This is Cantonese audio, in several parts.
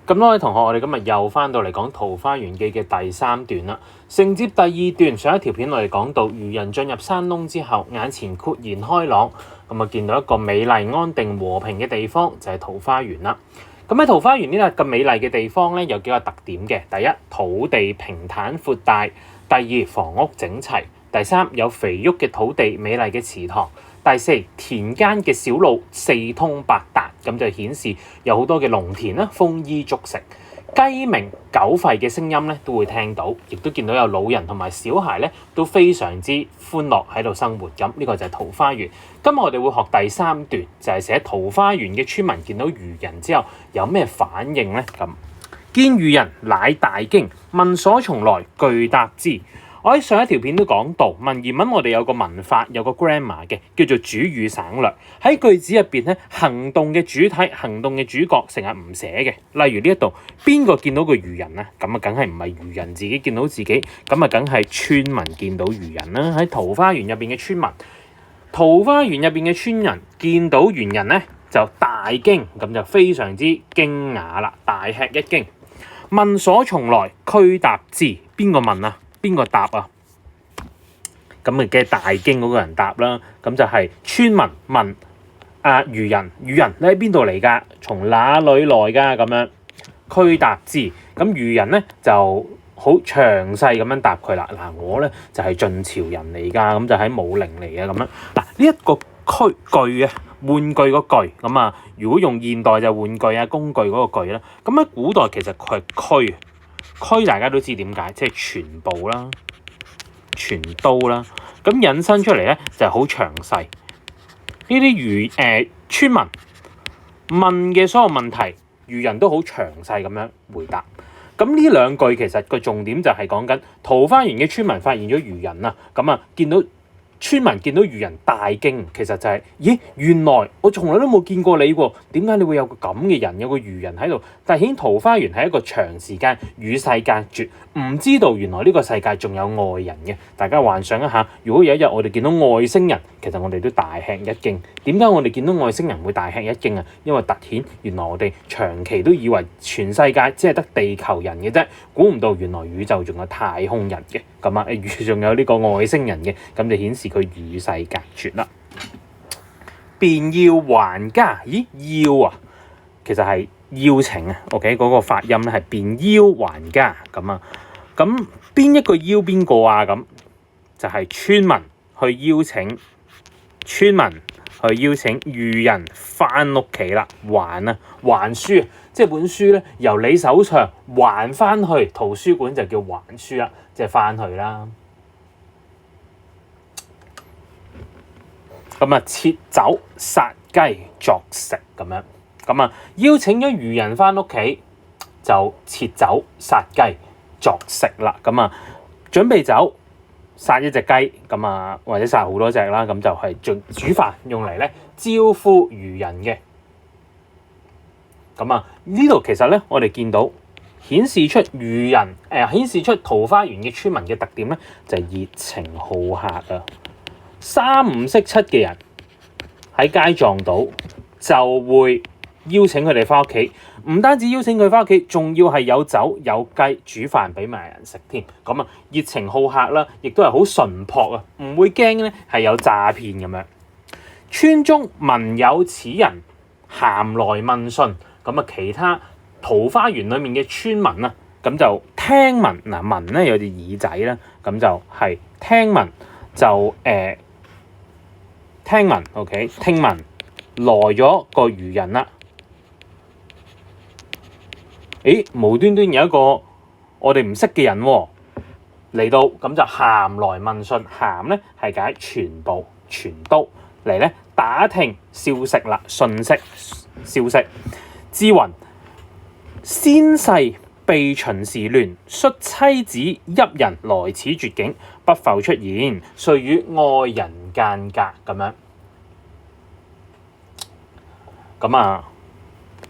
咁多位同學，我哋今日又翻到嚟講《桃花源記》嘅第3段啦。承接第2段，上一條片我哋講到漁人進入山窿之後，眼前豁然開朗，咁啊見到一個美麗安定和平嘅地方，就係桃花源啦。咁喺桃花源呢個咁美麗嘅地方咧，有幾個特點嘅。第一，土地平坦闊大；第二，房屋整齊；第三，有肥沃嘅土地、美麗嘅池塘；第四，田間嘅小路四通八達，咁就顯示有好多嘅農田啦，豐衣足食。雞鳴狗吠嘅聲音咧都會聽到，亦都見到有老人同埋小孩咧都非常之歡樂喺度生活。咁呢個就係桃花源。今日我哋會學第3段，就係寫桃花源嘅村民見到漁人之後有咩反應咧？咁見漁人乃大驚，問所從來，具答之。我喺上一條片都講到，文言文我哋有個文法，有個 grammar 嘅，叫做主語省略。喺句子入邊咧，行動嘅主體、行動嘅主角成日唔寫嘅。例如呢一度，邊個見到個漁人啊？咁啊，梗係唔係漁人自己見到自己，咁啊，梗係村民見到漁人啦。喺桃花源入邊嘅村民，桃花源入邊嘅村人見到漁人咧，就大驚，咁就非常之驚訝啦，大吃一驚。問所從來，俱答之。邊個問啊？邊個答啊？咁啊嘅大驚嗰個人答啦，咁就係村民問漁人你喺邊度嚟㗎？從哪裡來㗎？咁樣俱答之，咁漁人咧就好詳細咁樣答佢啦。嗱，我咧就係晉朝人嚟㗎，咁就喺武陵嚟嘅咁樣。嗱，呢一個句啊，玩具個句咁啊，如果用現代就玩具啊工具嗰個句啦。咁喺古代其實佢係區大家都知點解，即係全部啦、全都啦，咁引申出嚟咧就係好詳細。呢啲村民問嘅所有問題，漁人都好詳細咁樣回答。咁呢兩句其實個重點就係講緊桃花源嘅村民發現咗漁人啊，咁啊村民見到漁人大驚，其實就係咦，原來我從來都冇見過你喎，點解你會有個咁嘅人，有個漁人喺度？但係顯桃花源係一個長時間與世隔絕，唔知道原來呢個世界仲有外人嘅。大家幻想一下，如果有一日我哋見到外星人，其實我哋都大吃一驚。點解我哋見到外星人會大吃一驚啊？因為突顯原來我哋長期都以為全世界只係得地球人嘅啫，估唔到原來宇宙仲有太空人嘅，咁啊，仲有呢個外星人嘅，咁就顯示佢與世隔絕啦。便要還家，咦，要啊，其實係邀請啊 ，OK， 嗰個發音咧係便要還家咁啊。咁邊一個邀邊個啊？咁就係村民去邀請漁人翻屋企啦，還書，即係本書咧由你手上還翻去圖書館就叫還書啦，即係翻去啦。咁啊，切酒殺雞作食咁樣，咁啊邀請咗漁人翻屋企就切酒殺雞作食啦。咁啊準備酒殺一隻雞，咁啊或者殺好多隻啦，咁就係煮飯用嚟咧招呼漁人嘅。咁啊呢度其實咧我哋見到顯示出顯示出桃花源嘅村民嘅特點咧，就係熱情好客啊。三唔識七嘅人喺街撞到就會邀請佢哋翻屋企，唔單止邀請佢翻屋企，仲要係有酒有雞煮飯俾埋人食添。咁啊熱情好客啦，亦都係好純樸啊，唔會驚咧係有詐騙咁樣。村中聞有此人，咸來問訊。咁啊其他桃花源裡面嘅村民啊，咁就聽聞嗱，聞咧有隻耳仔啦，咁就係聽聞就聽聞 OK， 聽聞來咗個漁人啦。誒，無端端有一個我哋唔識嘅人嚟到，咁就咸來問訊。咸咧係解全部全都嚟咧打聽消息啦，訊息消息。志云先世被秦時亂，率妻子邑人來此絕境，不復出現，遂與愛人間隔咁樣。咁啊，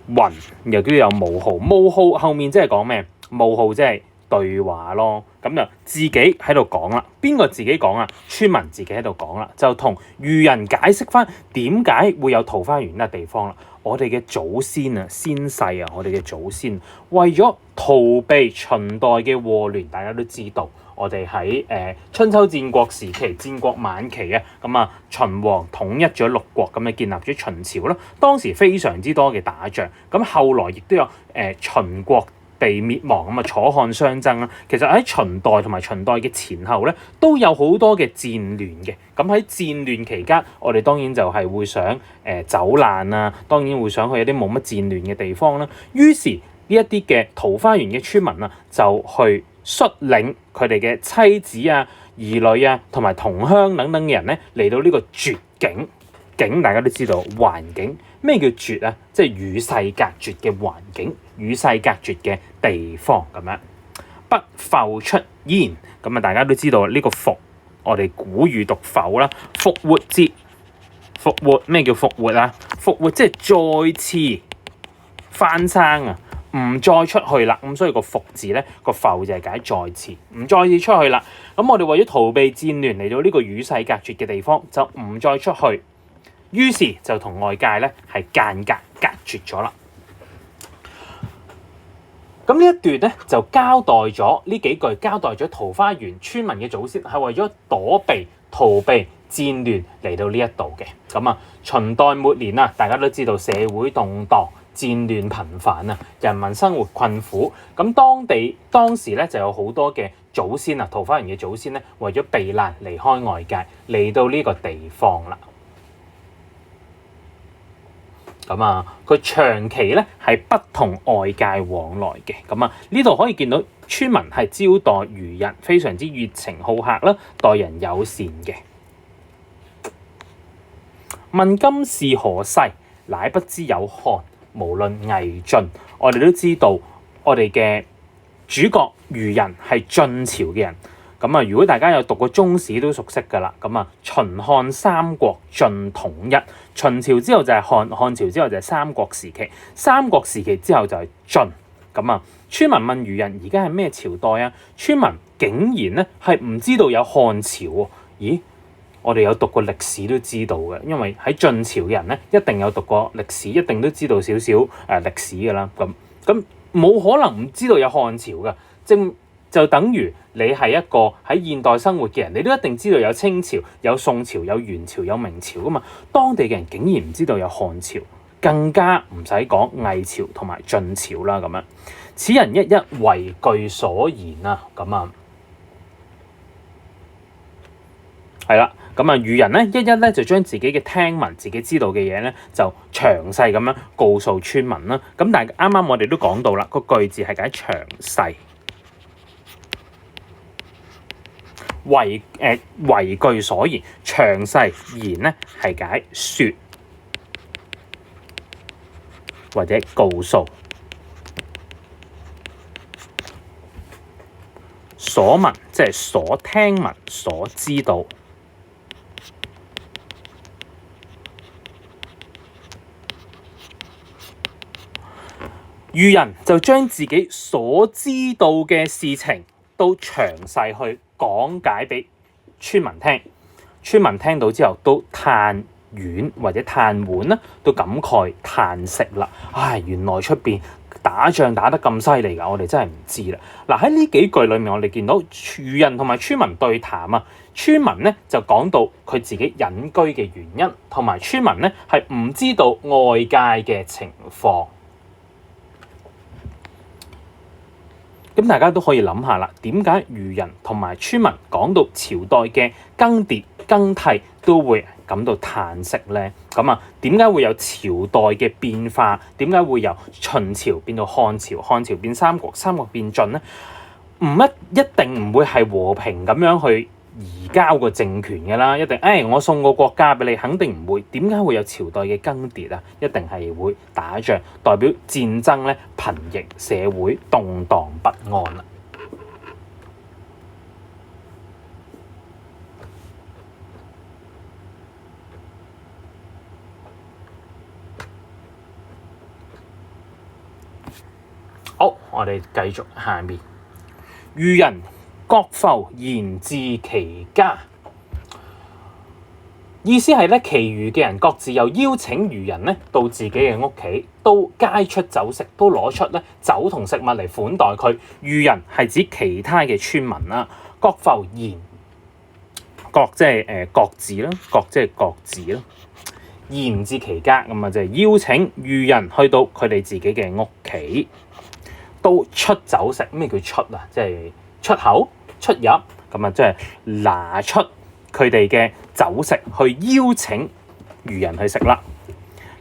云又都有冒號，冒號後面即係講咩？冒號即係對話咯。咁就自己喺度講啦，邊個自己講啊？村民自己喺度講啦，就同漁人解釋翻點解會有桃花源呢個地方啦。我哋嘅祖先啊、先世啊，我哋嘅祖先為咗逃避秦代嘅禍亂，大家都知道，我哋喺春秋戰國時期、戰國晚期啊，咁啊秦王統一咗六國，咁啊建立咗秦朝啦。當時非常之多嘅打仗，咁後來亦都有秦國被滅亡，咁啊楚漢相爭啦。其實喺秦代同埋秦代嘅前後咧，都有好多嘅戰亂嘅。咁喺戰亂期間，我哋當然就係會想走難啊，當然會想去一啲冇乜戰亂嘅地方啦。於是呢一啲嘅桃花源嘅村民啊，就去率領佢哋嘅妻子啊、兒女啊同埋同鄉等等嘅人咧，嚟到呢個絕境。境大家都知道，環境咩叫絕啊？即係與世隔絕嘅環境，與世隔絕嘅地方咁樣。不復出焉，咁啊大家都知道呢個復，我哋古語讀復啦。復活節，復活咩叫復活啊？復活即係再次翻生啊，唔再出去啦。咁所以個復字咧，個復就係解再次，唔再次出去啦。咁我哋為咗逃避戰亂嚟到呢個與世隔絕嘅地方，就唔再出去。於是就同外界咧係間隔絕咗啦。咁呢一段咧就交代咗呢幾句，交代咗桃花源村民嘅祖先係為咗躲避、逃避戰亂嚟到呢一度嘅。咁啊，秦代末年啊，大家都知道社會動盪、戰亂頻繁啊，人民生活困苦。咁當時咧就有好多嘅祖先啊，桃花源嘅祖先咧，為咗避難離開外界，嚟到呢個地方啦。咁啊，佢長期咧係不同外界往來嘅。咁啊，呢度可以見到村民係招待漁人，非常之熱情好客啦，待人友善嘅。問今是何世，乃不知有漢，無論魏晉。我哋都知道，我哋嘅主角漁人係晉朝嘅人。咁啊，如果大家有讀過中史都熟悉㗎啦。咁啊，秦漢三國晉統一，秦朝之後就係漢，漢朝之後就係三國時期，三國時期之後就係晉。咁啊，村民問漁人而家係咩朝代啊？村民竟然咧係唔知道有漢朝喎。咦？我哋有讀過歷史都知道嘅，因為喺晉朝嘅人咧一定有讀過歷史，一定都知道少少歷史㗎啦。咁冇可能唔知道有漢朝㗎，就等於你係一個喺現代生活嘅人，你都一定知道有清朝、有宋朝、有元朝、有明朝㗎嘛。當地嘅人竟然唔知道有漢朝，更加唔使講魏朝同埋晉朝啦。咁樣，此人一一為據所言啊。咁啊，係啦。咁啊，漁人咧一一咧就將自己嘅聽聞、自己知道嘅嘢咧，就詳細咁樣告訴村民啦。咁但係啱啱我哋都講到啦，個句字係解詳細。為據所言，詳細言咧係解説或者告訴。所聞即係所聽聞、所知道。漁人就將自己所知道嘅事情都詳細去講解俾村民聽，村民聽到之後都嘆惋或者嘆惋啦，都感慨嘆息啦。唉，原來出邊打仗打得咁犀利㗎，我哋真係唔知啦。嗱，喺呢幾句裏面，我哋見到漁人同埋村民對談啊，村民咧就講到佢自己隱居嘅原因，同埋村民咧係唔知道外界嘅情況。咁大家都可以諗下啦，點解漁人同埋村民講到朝代嘅更迭更替都會感到嘆息咧？咁啊，點解會有朝代嘅變化？點解會由秦朝變到漢朝，漢朝變三國，三國變晉咧？一定唔會係和平咁樣去移交個政權嘅啦，一定我送個國家俾你，肯定唔會。點解會有朝代嘅更迭啊？一定係會打仗，代表戰爭咧頻仍，社會動盪不安啦。好，我哋繼續下面。漁人各復言自其家。意思係咧，其餘嘅人各自又邀請漁人咧到自己嘅屋企，都皆出酒食，都攞出咧酒同食物嚟款待佢。漁人係指其他嘅村民啦，各復筵，各即係各自啦，各即係各自啦。筵至其家，咁啊就係邀請漁人去到佢哋自己嘅屋企，都出酒食。咩叫出啊？即係出口、出入，咁啊即係拿出佢哋嘅酒食去邀請漁人去食啦。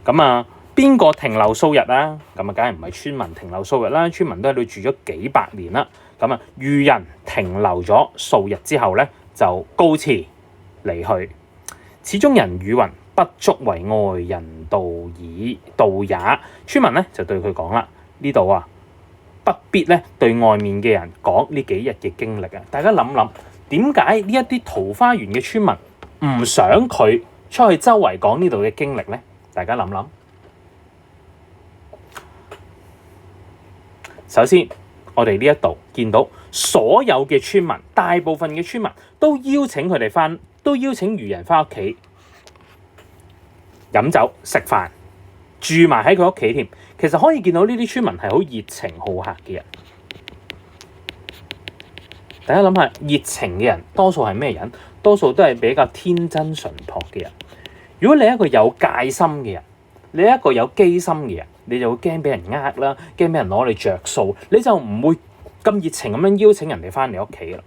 咁啊，邊個停留數日啊？咁啊，梗係唔係村民停留數日啦？村民都喺度住咗幾百年啦。咁啊，漁人停留咗數日之後咧，就告辭離去。始終人語云：不足為外人道也。村民咧就對佢講啦：呢度啊，不必咧對外面嘅人講呢幾日嘅經歷啊。大家諗諗，點解呢一啲桃花源嘅村民唔想佢出去周圍講呢度嘅經歷咧？大家諗諗。首先，我哋呢一度見到所有嘅村民，大部分嘅村民都邀請漁人返屋企飲酒食飯，住埋喺佢屋企添。其實可以見到呢啲村民係好熱情好客嘅人。大家諗下，熱情嘅人多數係咩人？多數都係比較天真純樸嘅人。如果你係一個有戒心嘅人，你係一個有機心嘅人，你就會驚俾人呃啦，驚俾人攞你着數，你就唔會咁熱情咁樣邀請人哋返你屋企啦。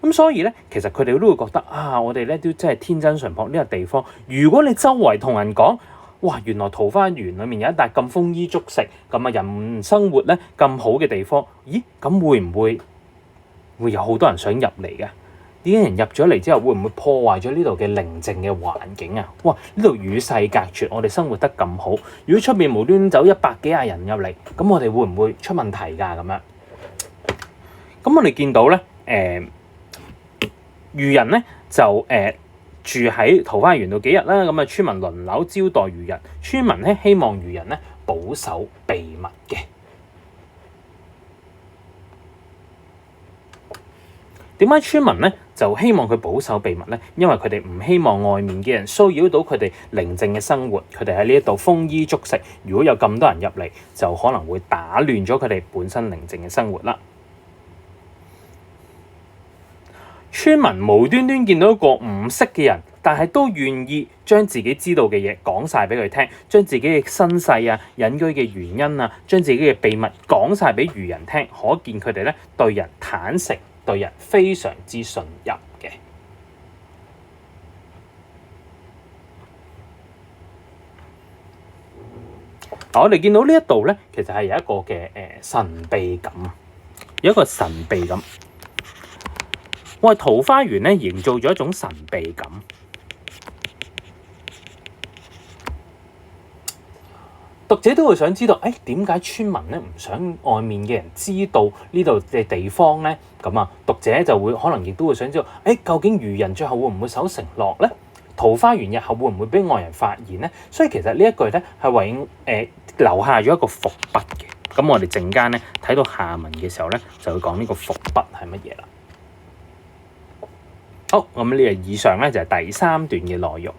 咁所以咧，其實佢哋都會覺得啊，我哋咧都真係天真純樸呢個地方。如果你周圍同人講，哇，原來桃花源裏面有一笪咁豐衣足食、咁啊人生活咧咁好嘅地方，咦？咁會唔會有好多人想入嚟嘅？呢啲人入咗嚟之後，會唔會破壞咗呢度嘅寧靜嘅環境啊？哇！呢度與世隔絕，我哋生活得咁好。如果出面無端走100幾廿人入嚟，咁我哋會唔會出問題㗎？咁樣，咁我哋見到咧，漁人咧就住喺桃花源度幾日啦。咁啊，村民輪流招待漁人，村民咧希望漁人咧保守秘密嘅。點解村民咧就希望佢保守秘密咧？因為佢哋唔希望外面嘅人騷擾到佢哋寧靜嘅生活。佢哋喺呢一度豐衣足食，如果有咁多人入嚟，就可能會打亂咗佢哋本身寧靜嘅生活啦。村民無端端見到一個唔識嘅人，但係都願意將自己知道嘅嘢講晒俾佢聽，將自己嘅身世啊、隱居嘅原因啊、將自己嘅秘密講晒俾漁人聽，可見佢哋咧對人坦誠，對人非常之信任嘅。我哋見到呢一度咧，其實係有一個嘅神秘感，有一個神秘感。為桃花源咧營造咗一種神秘感。讀者都會想知道，點解村民咧唔想外面嘅人知道呢度嘅地方咧？咁啊，讀者就會可能亦都會想知道，究竟漁人最後會唔會守承諾咧？桃花源日後會唔會俾外人發現咧？所以其實呢一句咧係為留下咗一個伏筆嘅。咁我哋陣間咧睇到下文嘅時候咧，就會講呢個伏筆係乜嘢啦。好，咁呢個以上咧就係第3段嘅內容。